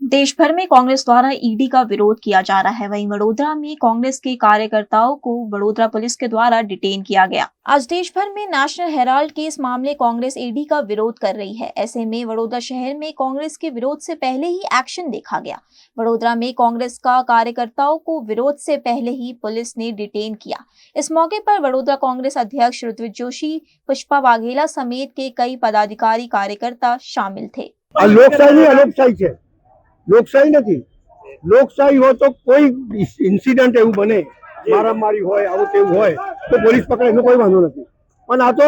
देश भर में कांग्रेस द्वारा ईडी का विरोध किया जा रहा है। वहीं वडोदरा में कांग्रेस के कार्यकर्ताओं को वडोदरा पुलिस के द्वारा डिटेन किया गया। आज देश भर में नेशनल हेराल्ड के इस मामले कांग्रेस ईडी का विरोध कर रही है। ऐसे में वडोदरा शहर में कांग्रेस के विरोध से पहले ही एक्शन देखा गया। वडोदरा में कांग्रेस का कार्यकर्ताओं को विरोध से पहले ही पुलिस ने डिटेन किया। इस मौके पर वडोदरा कांग्रेस अध्यक्ष ऋत्विक जोशी, पुष्पा वाघेला समेत के कई पदाधिकारी कार्यकर्ता शामिल थे। લોકશાહી નથી, લોકશાહી હોય તો કોઈ ઇન્સિડન્ટ એવું બને, મારામારી હોય, આવું તેવું હોય તો પોલીસ પકડે, એનો કોઈ વાંધો નથી। પણ આ તો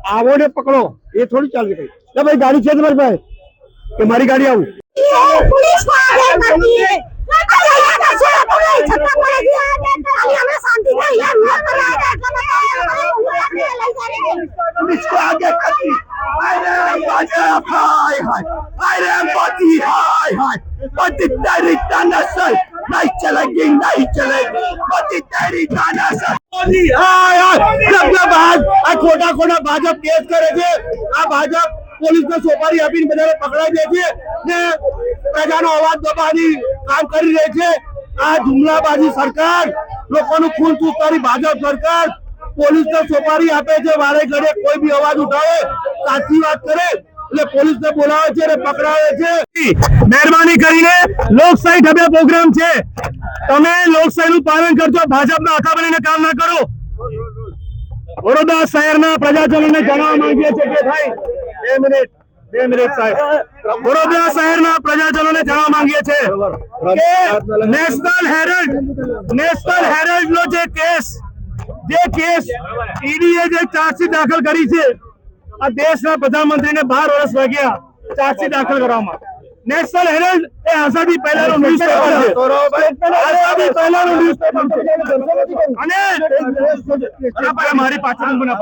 આવો ને પકડો એ થોડી ચાલે કઈ। લે ભાઈ ગાડી છે તમારી પાસે કે મારી ગાડી આવું? પોલીસ को आगे करती नहीं चलेगी, नहीं चलेगी खोटा खोटा भाजप केस करे छे। आ भाजप पोलीस ने सोपारी आपीने बधाने पकड़ाई दे छे ने प्रजानो अवाज दबावी काम करी रही छे। आ जुमलाबाजी सरकार, लोकोનું ખૂન ચૂસવાની ભાજપ સરકાર પોલીસ ને સોપારી આપે છે, વારે ઘડે કોઈ બી અવાજ ઉઠાવે, સાચી વાત કરે એટલે પોલીસ ને બોલાવે છે અને પકડાવે છે। મહેરબાની કરીને લોકશાહી ઢબે પ્રોગ્રામ છે, તમે લોકશાહીનું પાલન કરજો, ભાજપના આખા બનીને કામ ના કરો। વડોદરા શહેરના પ્રજાજનોને જણાવવા માંગીએ છીએ કે ભાઈ 2 મિનિટ સાહેબ, વડોદરા શહેરના પ્રજાજનોને જણાવવા માંગીએ છીએ કે નેશનલ હેરાલ્ડ નો જે કેસ ઈડીએ જે ચાર્જશીટ દાખલ કરી છે, આ દેશના પ્રધાનમંત્રીને 12 વર્ષ વાગ્યા ચાર્જશીટ દાખલ કરવામાં। નેશનલ હેરાલ્ડ એ આઝાદી પહેલાનો ન્યૂઝપેપર છે, આઝાદી પહેલાનો ન્યૂઝપેપર છે અને મારી પાછળ ના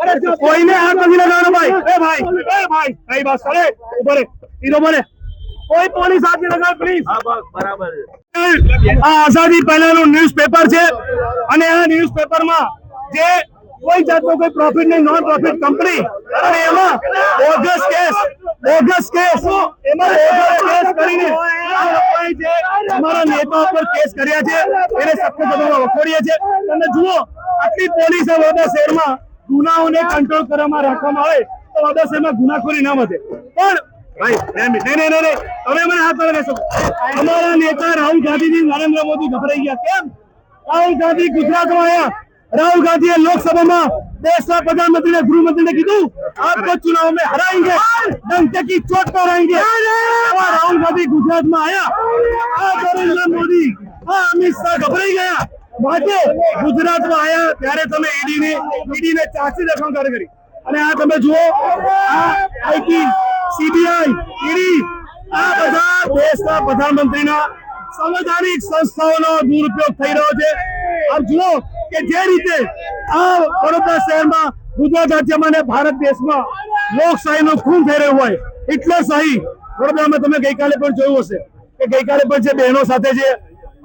પડે કોઈને હાથ નથી લગાવવાનો ભાઈ। ભાઈ બસ અરે ઉભો રે, ઈરો બોલે, કોઈ પોલીસ હાથ નહીં લગાવે પ્લીઝ। બરાબર છે, આ આઝાદી પહેલાનો ન્યૂઝપેપર છે અને આ ન્યૂઝપેપરમાં જે કોઈ જાતનો કોઈ પ્રોફિટ નહીં, નોન પ્રોફિટ કંપની, અને એમાં બોગસ કેસ કરીને જે અમારા નેતાઓ પર કેસ કર્યા છે એને સખત શબ્દોમાં વખોડીએ છે। તમે જુઓ, આટલી પોલીસ વડોદરા શહેરમાં ગુનાઓને કંટ્રોલ કરવામાં રાખવામાં આવે તો વડોદરા શહેરમાં ગુનાખોરી ના વધે। પણ ભાઈ નહીં, તમે મને હાથ લગાવી શકો। અમારા નેતા રાહુલ ગાંધીજી, નરેન્દ્ર મોદી ગભરાઈ ગયા। કેમ? રાહુલ ગાંધી ગુજરાતમાં આવ્યા, राहुल गांधी लोकसभा में देश का प्रधानमंत्री ने गृहमंत्री ने कीधु आपको चुनाव में हराएंगे, डंके की चोट पर हराएंगे। राहुल गांधी गुजरात में आया, नरेंद्र मोदी, अमित शाह घबराई गया। માટે ગુજરાત માં આયા ત્યારે તમે ઈડી ને ચાર્જશીટ દાખલ કરી અને આ તમે જુઓ, આ આઈટી, સીબીઆઈ, ઈડી, આ બધા દેશના પ્રધાનમંત્રીના સંવૈધાનિક સંસ્થાઓનો દુરુપયોગ થઈ રહ્યો છે। આપ જુઓ કે જે રીતે આ વડોદરા શહેરમાં, ગુજરાત રાજ્યમાં અને ભારત દેશમાં લોકશાહીનું ખૂન થઈ રહ્યું હોય, હિટલરશાહી વડોદરામાં તમે ગઈકાલે પણ જોયું હશે કે ગઈકાલે પણ જે બહેનો સાથે જે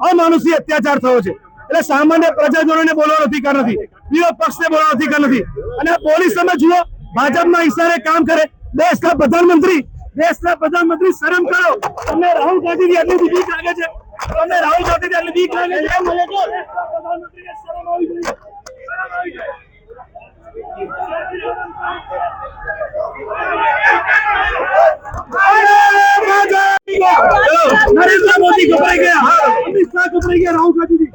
અમાનુષી અત્યાચાર થયો છે, એટલે સામાન્ય પ્રજાજનોને બોલવાનો અધિકાર નથી, વિરોધ પક્ષને બોલવાનો અધિકાર નથી। અને પોલીસ તમે જુઓ, ભાજપના ઇશારે કામ કરે। દેશના પ્રધાનમંત્રી શરમ કરો। તમને રાહુલ ગાંધીની આટલી બીક લાગે છે, તમને રાહુલ ગાંધીની આટલી બીક લાગે છે, પ્રધાનમંત્રીને શરમ આવી જોઈએ, શરમ આવી જાય। नरेंद्र मोदी घबराई गया, अमित शाह घबराई गया, राहुल गांधी जी